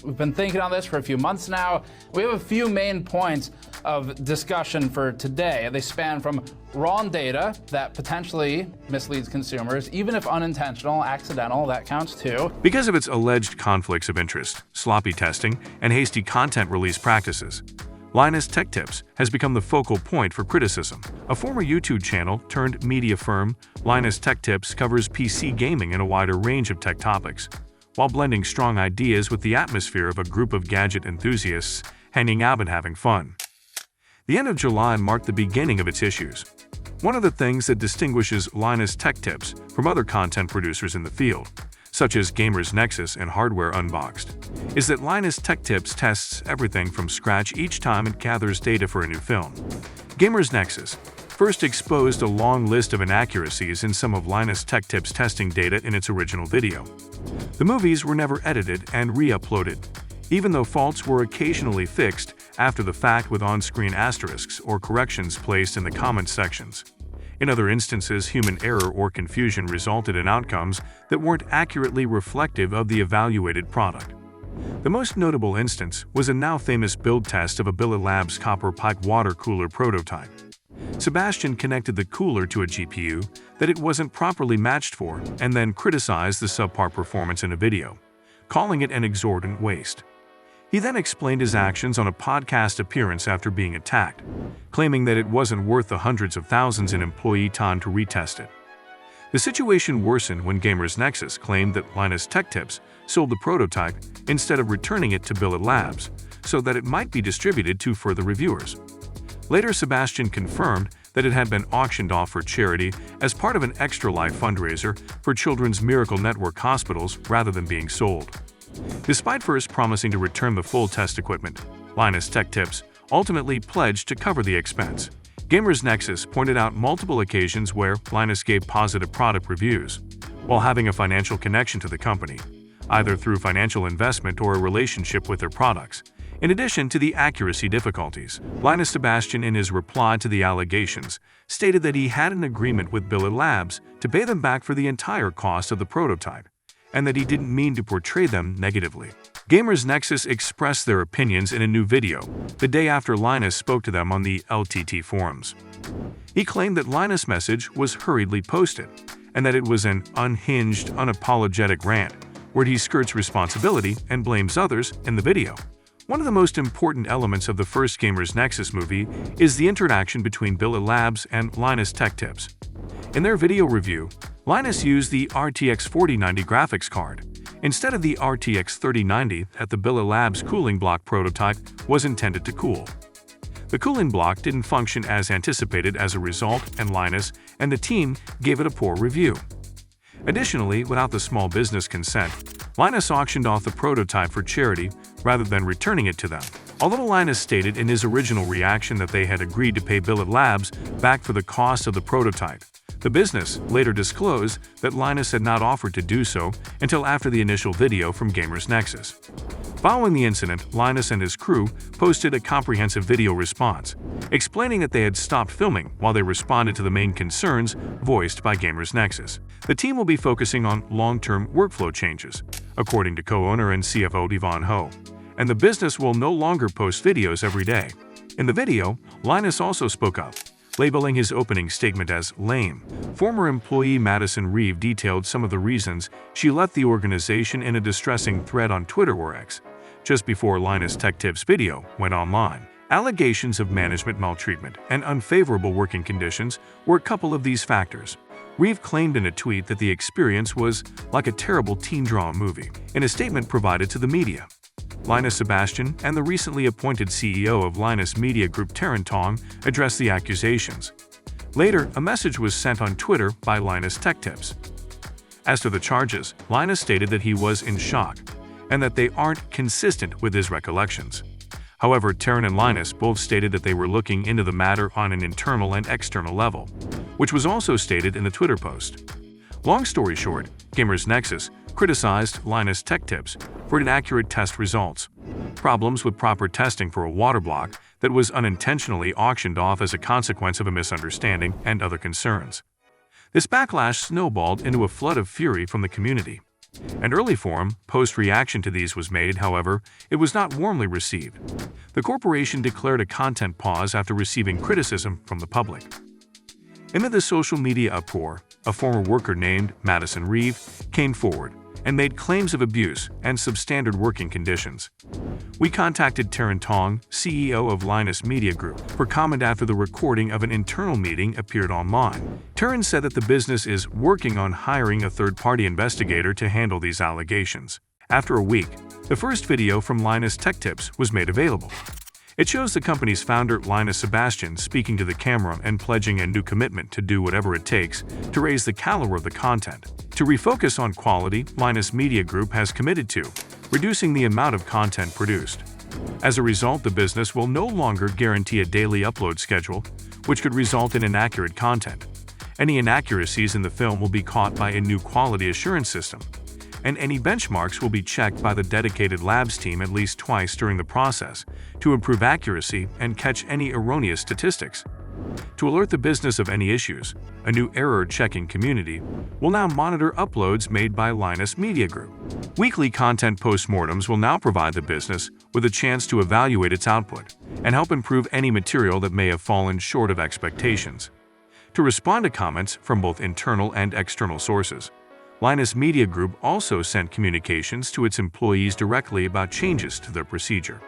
We've been thinking on this for a few months now. We have a few main points of discussion for today. They span from raw data that potentially misleads consumers, even if unintentional, accidental, that counts too. Because of its alleged conflicts of interest, sloppy testing, and hasty content release practices, Linus Tech Tips has become the focal point for criticism. A former YouTube channel turned media firm, Linus Tech Tips covers PC gaming and a wider range of tech topics, while blending strong ideas with the atmosphere of a group of gadget enthusiasts hanging out and having fun. The end of July marked the beginning of its issues. One of the things that distinguishes Linus Tech Tips from other content producers in the field, such as Gamers Nexus and Hardware Unboxed, is that Linus Tech Tips tests everything from scratch each time it gathers data for a new film. Gamers Nexus first exposed a long list of inaccuracies in some of Linus Tech Tips' testing data in its original video. The movies were never edited and re-uploaded, even though faults were occasionally fixed after the fact with on-screen asterisks or corrections placed in the comment sections. In other instances, human error or confusion resulted in outcomes that weren't accurately reflective of the evaluated product. The most notable instance was a now famous build test of a Billet Labs copper pipe water cooler prototype. Sebastian connected the cooler to a GPU that it wasn't properly matched for and then criticized the subpar performance in a video, calling it an exorbitant waste. He then explained his actions on a podcast appearance after being attacked, claiming that it wasn't worth the hundreds of thousands in employee time to retest it. The situation worsened when Gamers Nexus claimed that Linus Tech Tips sold the prototype instead of returning it to Billet Labs so that it might be distributed to further reviewers. Later, Sebastian confirmed that it had been auctioned off for charity as part of an Extra Life fundraiser for Children's Miracle Network hospitals rather than being sold. Despite first promising to return the full test equipment, Linus Tech Tips ultimately pledged to cover the expense. Gamers Nexus pointed out multiple occasions where Linus gave positive product reviews, while having a financial connection to the company, either through financial investment or a relationship with their products. In addition to the accuracy difficulties, Linus Sebastian, in his reply to the allegations, stated that he had an agreement with Billet Labs to pay them back for the entire cost of the prototype, and that he didn't mean to portray them negatively. Gamers Nexus expressed their opinions in a new video the day after Linus spoke to them on the LTT forums. He claimed that Linus' message was hurriedly posted, and that it was an unhinged, unapologetic rant, where he skirts responsibility and blames others in the video. One of the most important elements of the first Gamers Nexus movie is the interaction between Billet Labs and Linus Tech Tips. In their video review, Linus used the RTX 4090 graphics card instead of the RTX 3090 that the Billet Labs cooling block prototype was intended to cool. The cooling block didn't function as anticipated as a result, and Linus and the team gave it a poor review. Additionally, without the small business consent, Linus auctioned off the prototype for charity rather than returning it to them. Although Linus stated in his original reaction that they had agreed to pay Billet Labs back for the cost of the prototype, the business later disclosed that Linus had not offered to do so until after the initial video from Gamers Nexus. Following the incident, Linus and his crew posted a comprehensive video response, explaining that they had stopped filming while they responded to the main concerns voiced by Gamers Nexus. The team will be focusing on long-term workflow changes, according to co-owner and CFO Devon Ho, and the business will no longer post videos every day. In the video, Linus also spoke up, labeling his opening statement as lame. Former employee Madison Reeve detailed some of the reasons she left the organization in a distressing thread on Twitter or X, just before Linus Tech Tips' video went online. Allegations of management maltreatment and unfavorable working conditions were a couple of these factors. Reeve claimed in a tweet that the experience was like a terrible teen drama movie. In a statement provided to the media, Linus Sebastian and the recently appointed CEO of Linus Media Group Taryn Tong addressed the accusations. Later, a message was sent on Twitter by Linus Tech Tips. As to the charges, Linus stated that he was in shock and that they aren't consistent with his recollections. However, Taryn and Linus both stated that they were looking into the matter on an internal and external level, which was also stated in the Twitter post. Long story short, Gamers Nexus criticized Linus Tech Tips for inaccurate test results, problems with proper testing for a water block that was unintentionally auctioned off as a consequence of a misunderstanding, and other concerns. This backlash snowballed into a flood of fury from the community. An early forum post-reaction to these was made, however, it was not warmly received. The corporation declared a content pause after receiving criticism from the public. Amid the social media uproar, a former worker named Madison Reeve came forward and made claims of abuse and substandard working conditions. We contacted Taryn Tong, CEO of Linus Media Group, for comment after the recording of an internal meeting appeared online. Taryn said that the business is working on hiring a third-party investigator to handle these allegations. After a week, the first video from Linus Tech Tips was made available. It shows the company's founder, Linus Sebastian, speaking to the camera and pledging a new commitment to do whatever it takes to raise the caliber of the content. To refocus on quality, Linus Media Group has committed to reducing the amount of content produced. As a result, the business will no longer guarantee a daily upload schedule, which could result in inaccurate content. Any inaccuracies in the film will be caught by a new quality assurance system, and any benchmarks will be checked by the dedicated labs team at least twice during the process to improve accuracy and catch any erroneous statistics. To alert the business of any issues, a new error-checking community will now monitor uploads made by Linus Media Group. Weekly content postmortems will now provide the business with a chance to evaluate its output and help improve any material that may have fallen short of expectations. To respond to comments from both internal and external sources, Linus Media Group also sent communications to its employees directly about changes to their procedure.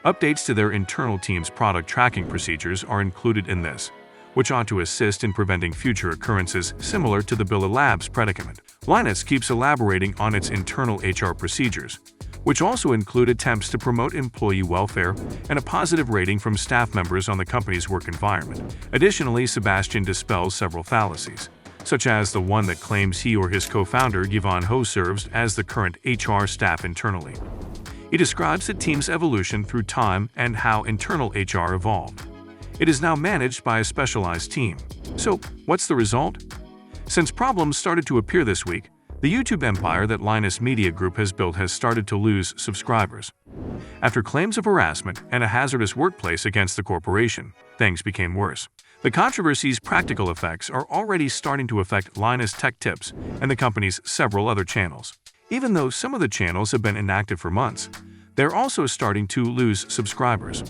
Updates to their internal team's product tracking procedures are included in this, which ought to assist in preventing future occurrences similar to the Bill of Labs predicament. Linus keeps elaborating on its internal HR procedures, which also include attempts to promote employee welfare and a positive rating from staff members on the company's work environment. Additionally, Sebastian dispels several fallacies, such as the one that claims he or his co-founder Yvonne Ho serves as the current HR staff internally. He describes the team's evolution through time and how internal HR evolved. It is now managed by a specialized team. So, what's the result? Since problems started to appear this week, the YouTube empire that Linus Media Group has built has started to lose subscribers. After claims of harassment and a hazardous workplace against the corporation, things became worse. The controversy's practical effects are already starting to affect Linus Tech Tips and the company's several other channels. Even though some of the channels have been inactive for months, they're also starting to lose subscribers.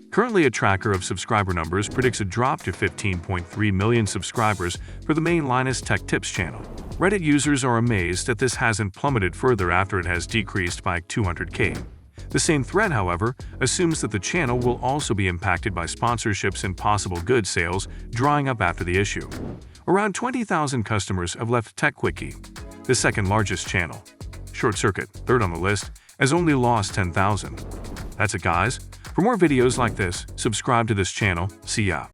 Currently, a tracker of subscriber numbers predicts a drop to 15.3 million subscribers for the main Linus Tech Tips channel. Reddit users are amazed that this hasn't plummeted further after it has decreased by 200K. The same thread, however, assumes that the channel will also be impacted by sponsorships and possible goods sales drying up after the issue. Around 20,000 customers have left TechQuickie, the second largest channel. Short Circuit, third on the list, has only lost 10,000. That's it, guys. For more videos like this, subscribe to this channel. See ya.